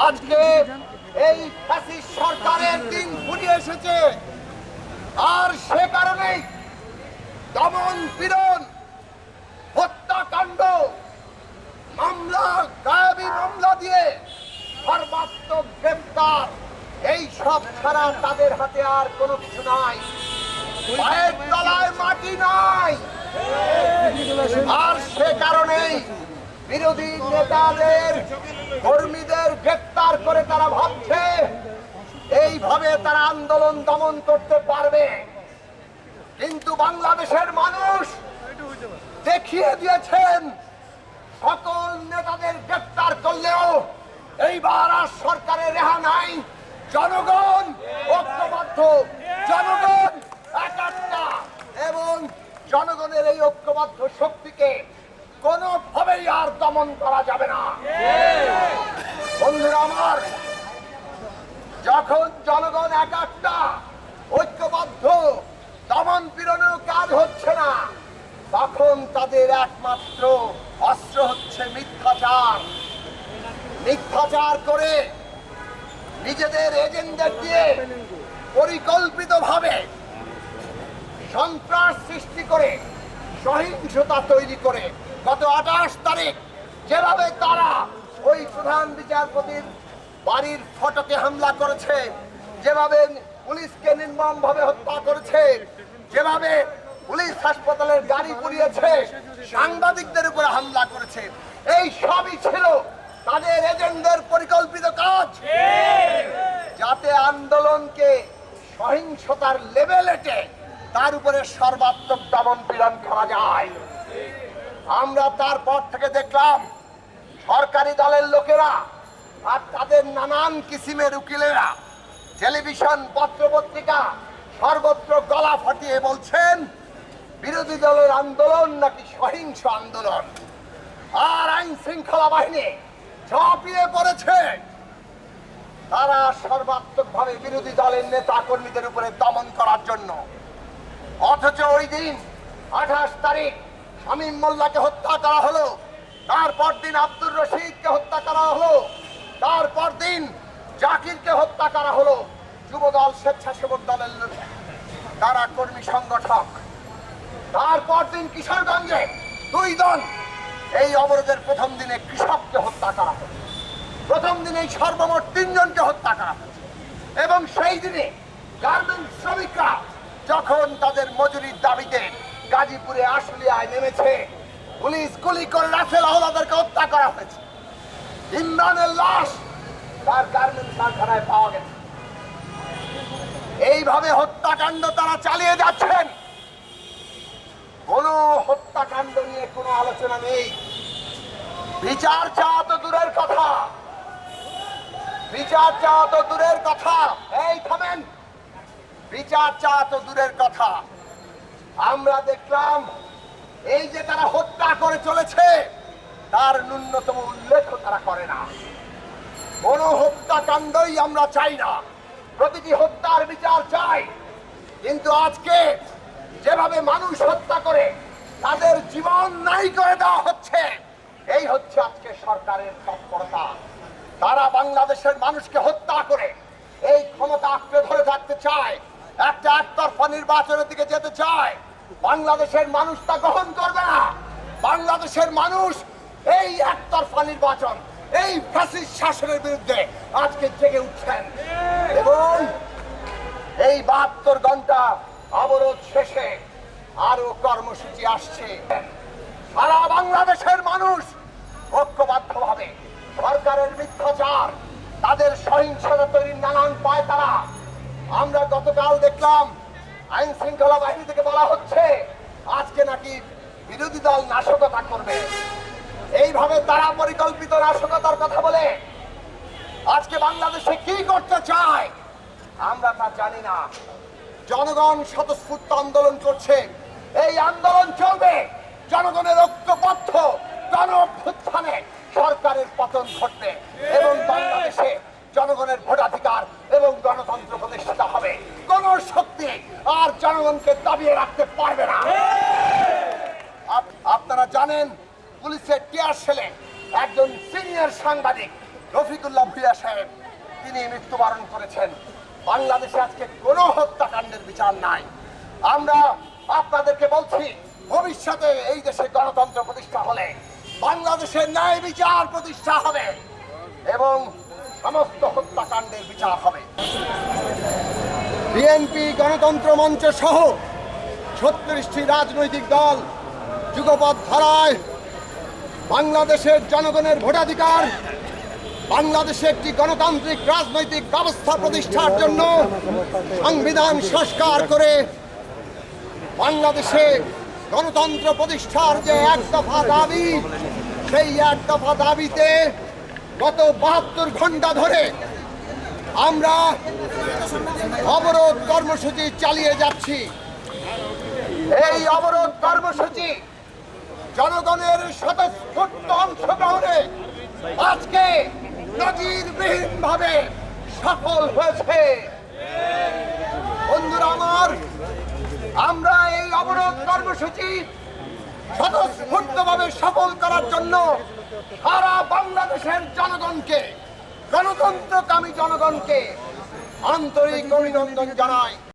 আজকে এই ফ্যাসিস্ট সরকারের দিন ফুরিয়ে এসেছে, আর সে কারণেই দমন পীড়ন, হত্যাকাণ্ড, মামলা, গায়েবী মামলা দিয়ে সর্বাত্মক গ্রেফতার, এই সব ছাড়া তাদের হাতে আর কোনো কিছু নাই। পায়ের তলায় মাটি নাই। আর সে কারণেই বিরোধী নেতাদের, কর্মীদের গ্রেফতার করে তারা ভাবছে এইভাবে তারা আন্দোলন দমন করতে পারবে। কিন্তু বাংলাদেশের মানুষ দেখিয়ে দিয়েছেন, সকল নেতাদের গ্রেফতার করলেও এইবার আর সরকারের রেহা নাই। জনগণ ঐক্যবদ্ধ, জনগণ একাত্মতা, এবং জনগণের এই ঐক্যবদ্ধ শক্তিকে কোনোভাবেই আর দমন করা যাবে না। বন্ধুরা আমার, যখন জনগণ একাত্মতা, ঐক্যবদ্ধ, দমন পীড়নেও কাজ হচ্ছে না, তখন তাদের একমাত্র অস্ত্র হচ্ছে মিথ্যাচার। মিথ্যাচার করে নিজেদের এজেন্ডা দিয়ে পরিকল্পিতভাবে সন্ত্রাস সৃষ্টি করে, সহিংসতা তৈরি করে গত 28 তারিখ যেভাবে তারা ওই প্রধান বিচারপতির বাড়ির ফটকে হামলা করেছে, যেভাবে পুলিশকে নির্মমভাবে হত্যা করেছে, যেভাবে পুলিশ হাসপাতালের গাড়ি পুড়িয়েছে, সাংবাদিকদের উপরে হামলা করেছে, এই সবই ছিল তাদের এজেন্ডার পরিকল্পিত কাজ, যাতে আন্দোলনকে সহিংসতার লেভেলেটে তার উপরে সর্বাত্মক দমন পীড়ন করা যায়। আমরা তারপর থেকে দেখলাম সরকারি দলের লোকেরা আর তাদের নানান কিসিমের উকিলেরা টেলিভিশন, পত্রপত্রিকা সর্বত্র গলা ফাটিয়ে বলছেন বিরোধী দলের আন্দোলন নাকি সহিংস আন্দোলন। আর আইন শৃঙ্খলা বাহিনী ঝাঁপিয়ে পড়েছে তারা সর্বাত্মকভাবে বিরোধী দলের নেতা কর্মীদের উপরে দমন করার জন্য। অথচ ওই দিন 28 তারিখ শামীম মোল্লাকে হত্যা করা হলো, তারপর দিন আব্দুর রশিদকে হত্যা করা হলো, তারপর দিন জাকিরকে হত্যা করা হলো। যুবদল, স্বেচ্ছাসেবক দলের তারা কর্মী সংগঠক। তারপর দিন কিশোরগঞ্জে 2 জন এই অবরোধের প্রথম দিনে কৃষককে হত্যা করা হলো। প্রথম দিনেই সর্বমোট 3 জনকে হত্যা করা হয়েছে। এবং সেই দিনে গার্মেন্টস শ্রমিকরা যখন তাদের মজুরির দাবিতে গাজীপুরে আশুলিয়ায় নেমেছে, পুলিশ গুলি করে রাসেল আহলাদেরকে হত্যা করা হয়েছে। ইমরানের লাশ তার গার্মেন্টস কারখানায় পাওয়া গেছে। এইভাবে হত্যাকাণ্ড তারা চালিয়ে যাচ্ছেন। কোন হত্যাকাণ্ড নিয়ে কোনো আলোচনা নেই। বিচার চাওয়া তো দূরের কথা, বিচার চাওয়া তো দূরের কথা। এই থামেন, বিচার চাওয়া তো দূরের কথা। আমরা দেখলাম এই যে তারা হত্যা করে চলেছে, তার ন্যূনতম উল্লেখ তারা করে না। কোন হত্যাকাণ্ডই আমরা চাই না, প্রতিটি হত্যার বিচার চাই। কিন্তু আজকে যেভাবে মানুষ হত্যা করে তাদের জীবন নাই করে দেওয়া হচ্ছে, এই হচ্ছে আজকে সরকারের তৎপরতা। তারা বাংলাদেশের মানুষকে হত্যা করে এই ক্ষমতা আঁকড়ে ধরে থাকতে চায়, একটা একতরফা নির্বাচনের দিকে যেতে চায়। বাংলাদেশের মানুষ তা গ্রহণ করবে না। বাংলাদেশের মানুষ এই একতরফা নির্বাচন, এই ফ্যাসিস্ট শাসনের বিরুদ্ধে আজকে জেগে উঠছেন। এবং এই 72 ঘন্টা অবরোধ শেষে আরো কর্মসূচি আসছে। সারা বাংলাদেশের মানুষ ঐক্যবদ্ধভাবে সরকারের মিথ্যাচার, তাদের সহিংসতা তৈরির নানান পায়তারা। আমরা গতকাল দেখলাম আইন শৃঙ্খলা বাহিনী থেকে বলা হচ্ছে আজকে নাকি বিরোধী দল নাশকতা করবে। এইভাবে তারা পরিকল্পিত নাশকতার কথা বলে আজকে বাংলাদেশে কি করতে চায় আমরা তা জানি না। জনগণ স্বতঃস্ফূর্ত আন্দোলন করছে, এই আন্দোলন চলবে। জনগণের ঐক্যবদ্ধ গণ অভ্যুত্থানে সরকারের পতন ঘটবে এবং বাংলাদেশে জনগণের ভোটাধিকার এবং গণতন্ত্র প্রতিষ্ঠিত হবে। কোন শক্তি আর জনগণকে দাবিয়ে রাখতে পারবে না। আপনারা জানেন পুলিশের টিয়ার সেলে একজন সিনিয়র সাংবাদিক রফিকুল্লাহ ভূঁইয়া সাহেব তিনি মৃত্যুবরণ করেছেন। বাংলাদেশে আজকে কোনো হত্যাকাণ্ডের বিচার নাই। আমরা আপনাদেরকে বলছি, ভবিষ্যতে এই দেশে গণতন্ত্র প্রতিষ্ঠা হলে বাংলাদেশের ন্যায় বিচার প্রতিষ্ঠা হবে এবং সমস্ত হত্যাকাণ্ডের বিচার হবে। বিএনপি, গণতন্ত্র মঞ্চ সহ 36টি রাজনৈতিক দল যুগপৎ ধারায় বাংলাদেশের জনগণের ভোটাধিকার, বাংলাদেশে একটি গণতান্ত্রিক রাজনৈতিক ব্যবস্থা প্রতিষ্ঠার জন্য সংবিধান সংস্কার করে বাংলাদেশে গণতন্ত্র প্রতিষ্ঠার যে এক দফা দাবি, সেই এক দফা দাবিতে গত 72 ঘন্টা ধরে আমরা অবরোধ কর্মসূচি চালিয়ে যাচ্ছি। এই অবরোধ কর্মসূচি জনগণের স্বতঃস্ফূর্ত অংশগ্রহণে আজকে নজিরবিহীনভাবে সফল হয়েছে। বন্ধুরা আমার, আমরা এই অবরোধ কর্মসূচি স্বতঃস্ফূর্তভাবে সফল করার জন্য সারা বাংলাদেশের জনগণকে, গণতন্ত্রকামী জনগণকে আন্তরিক অভিনন্দন জানাই।